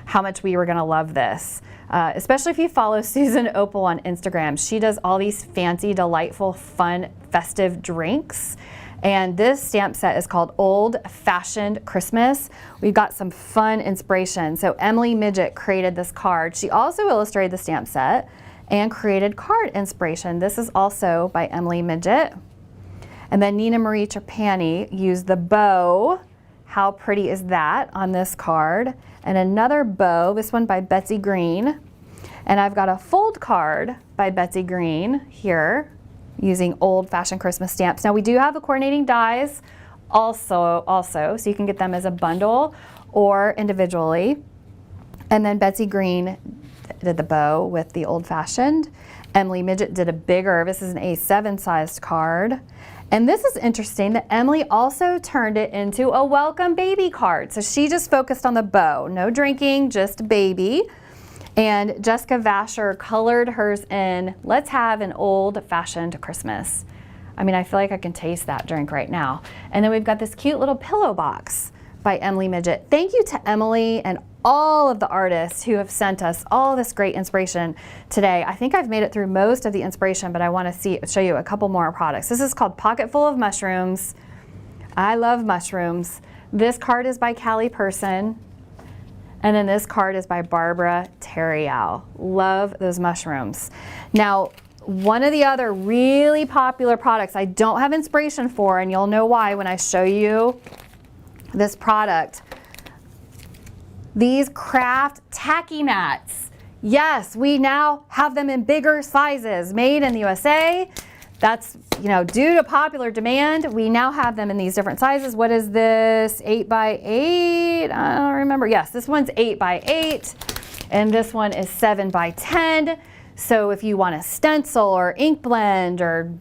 Speaker 1: how much we were going to love this. Especially if you follow Susan Opal on Instagram. She does all these fancy, delightful, fun, festive drinks. And this stamp set is called Old Fashioned Christmas. We've got some fun inspiration. So Emily Midget created this card. She also illustrated the stamp set and created card inspiration. This is also by Emily Midget. And then Nina Marie Trapani used the bow. How pretty is that on this card? And another bow, this one by Betsy Green. And I've got a fold card by Betsy Green here, using Old Fashioned Christmas stamps. Now we do have the coordinating dies also, so you can get them as a bundle or individually. And then Betsy Green did the bow with the Old Fashioned. Emily Midget did a bigger, this is an A7 sized card. And this is interesting that Emily also turned it into a welcome baby card. So she just focused on the bow, no drinking, just baby. And Jessica Vasher colored hers in, let's have an old-fashioned Christmas. I mean, I feel like I can taste that drink right now. And then we've got this cute little pillow box by Emily Midget. Thank you to Emily and all of the artists who have sent us all this great inspiration today. I think I've made it through most of the inspiration, but I want to show you a couple more products. This is called Pocket Full of Mushrooms. I love mushrooms. This card is by Callie Person. And then this card is by Barbara Terriau. Love those mushrooms. Now, one of the other really popular products I don't have inspiration for, and you'll know why when I show you this product. These craft tacky mats. Yes, we now have them in bigger sizes, made in the USA. That's, due to popular demand, we now have them in these different sizes. What is this, 8x8? I don't remember. Yes, this one's 8x8, and this one is 7x10. So if you want to stencil or ink blend or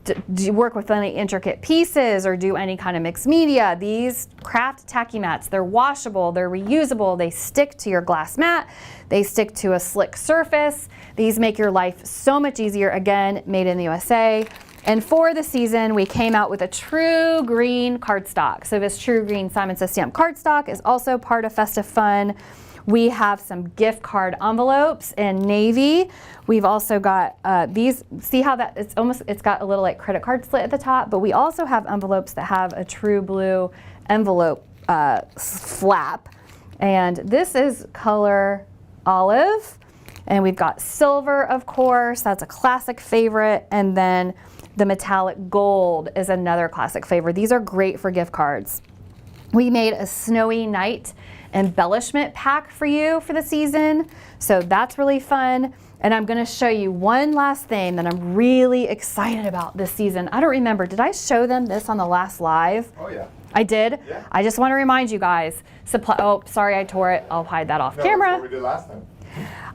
Speaker 1: work with any intricate pieces or do any kind of mixed media, these craft tacky mats, they're washable, they're reusable, they stick to your glass mat, they stick to a slick surface. These make your life so much easier. Again, made in the USA. And for the season, we came out with a True Green cardstock. So this True Green Simon Says Stamp cardstock is also part of Festive Fun. We have some gift card envelopes in navy. We've also got these, see how that, it's got a little like credit card slit at the top, but we also have envelopes that have a true blue envelope flap. And this is color olive. And we've got silver, of course, that's a classic favorite. And then the metallic gold is another classic favorite. These are great for gift cards. We made a snowy night embellishment pack for you for the season. So that's really fun. And I'm gonna show you one last thing that I'm really excited about this season. I don't remember, did I show them this on the last live?
Speaker 2: Oh yeah.
Speaker 1: I did?
Speaker 2: Yeah.
Speaker 1: I just wanna remind you guys, oh, sorry, I tore it. I'll hide that off camera.
Speaker 2: That's what we did last time.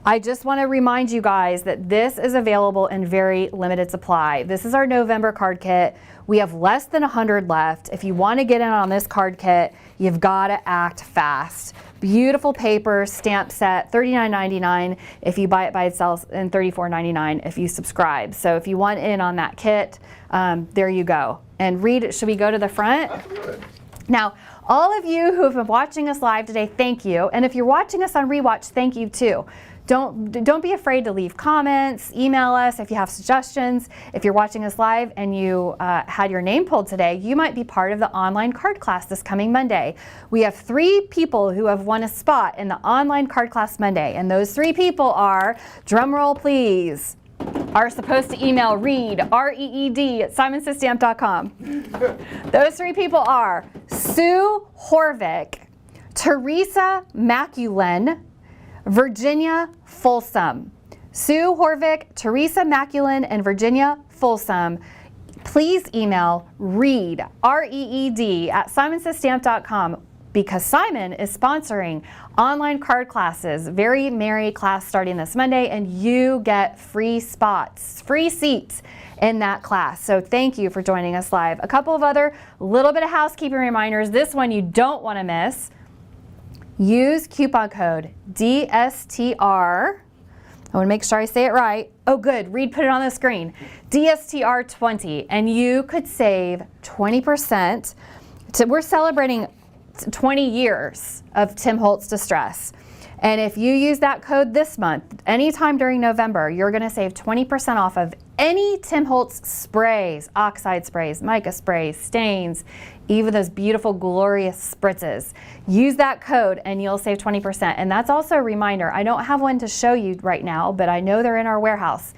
Speaker 1: I just want to remind you guys that this is available in very limited supply. This is our November card kit. We have less than 100 left. If you want to get in on this card kit, you've got to act fast. Beautiful paper, stamp set, $39.99 if you buy it by itself and $34.99 if you subscribe. So if you want in on that kit, there you go. And Reed, should we go to the front?
Speaker 2: That's good.
Speaker 1: Now, all of you who have been watching us live today, thank you. And if you're watching us on rewatch, thank you too. Don't be afraid to leave comments, email us if you have suggestions. If you're watching us live and you had your name pulled today, you might be part of the online card class this coming Monday. We have 3 people who have won a spot in the online card class Monday. And those 3 people are, drumroll please, are supposed to email Reed, R-E-E-D, at simonsaysstamp.com. Those 3 people are Sue Horvick, Teresa Maculin, Virginia Folsom. Sue Horvick, Teresa Maculin, and Virginia Folsom. Please email Reed, R-E-E-D, at simonsaysstamp.com because Simon is sponsoring online card classes, very merry class starting this Monday, and you get free spots, free seats in that class. So thank you for joining us live. A couple of other little bit of housekeeping reminders. This one you don't want to miss. Use coupon code DSTR. I want to make sure I say it right. Oh, good. Reed put it on the screen. DSTR20, and you could save 20%. We're celebrating 20 years of Tim Holtz Distress. And if you use that code this month, anytime during November, you're going to save 20% off of any Tim Holtz sprays, oxide sprays, mica sprays, stains, even those beautiful, glorious spritzes. Use that code and you'll save 20%. And that's also a reminder. I don't have one to show you right now, but I know they're in our warehouse.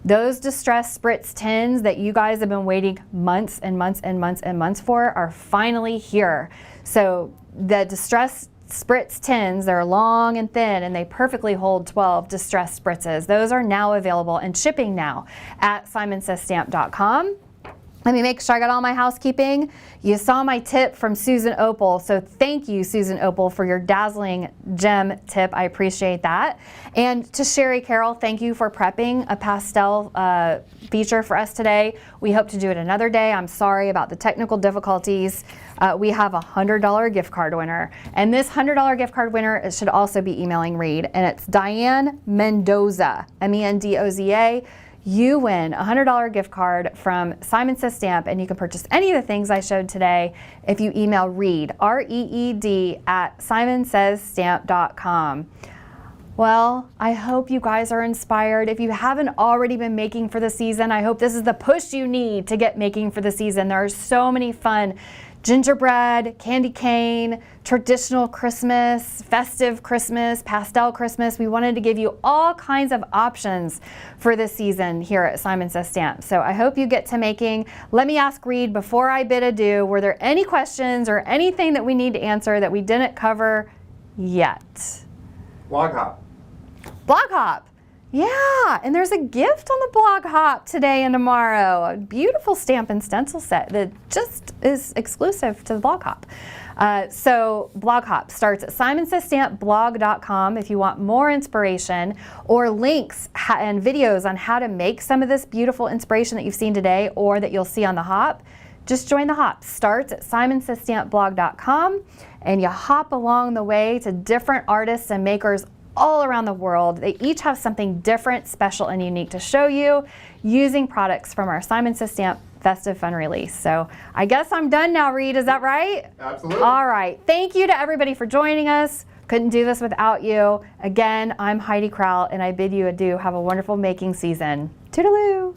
Speaker 1: Those Distress Spritz tins that you guys have been waiting months and months and months and months for are finally here. So the Distress Spritz tins, they're long and thin and they perfectly hold 12 Distress Spritzes. Those are now available and shipping now at simonsaysstamp.com. Let me make sure I got all my housekeeping. You saw my tip from Susan Opal, so thank you, Susan Opal, for your dazzling gem tip. I appreciate that. And to Sherry Carroll, thank you for prepping a pastel feature for us today. We hope to do it another day. I'm sorry about the technical difficulties. We have a $100 gift card winner. And this $100 gift card winner should also be emailing Reed. And it's Diane Mendoza, M-E-N-D-O-Z-A. You win a $100 gift card from Simon Says Stamp, and you can purchase any of the things I showed today if you email Reed, R-E-E-D, at simonsaysstamp.com. Well, I hope you guys are inspired. If you haven't already been making for the season, I hope this is the push you need to get making for the season. There are so many fun gingerbread, candy cane, traditional Christmas, festive Christmas, pastel Christmas. We wanted to give you all kinds of options for this season here at Simon Says Stamp. So I hope you get to making. Let me ask Reed before I bid adieu, were there any questions or anything that we need to answer that we didn't cover yet?
Speaker 2: Blog Hop.
Speaker 1: Blog Hop. Yeah, and there's a gift on the Blog Hop today and tomorrow. A beautiful stamp and stencil set that just is exclusive to the Blog Hop. So Blog Hop starts at simonsaysstampblog.com if you want more inspiration or links and videos on how to make some of this beautiful inspiration that you've seen today or that you'll see on the Hop. Just join the Hop. Starts at simonsaysstampblog.com and you hop along the way to different artists and makers all around the world. They each have something different, special, and unique to show you using products from our Simon Says Stamp Festive Fun Release. So I guess I'm done now, Reed. Is that right?
Speaker 2: Absolutely.
Speaker 1: All right. Thank you to everybody for joining us. Couldn't do this without you. Again, I'm Heidi Crowl, and I bid you adieu. Have a wonderful making season. Toodaloo.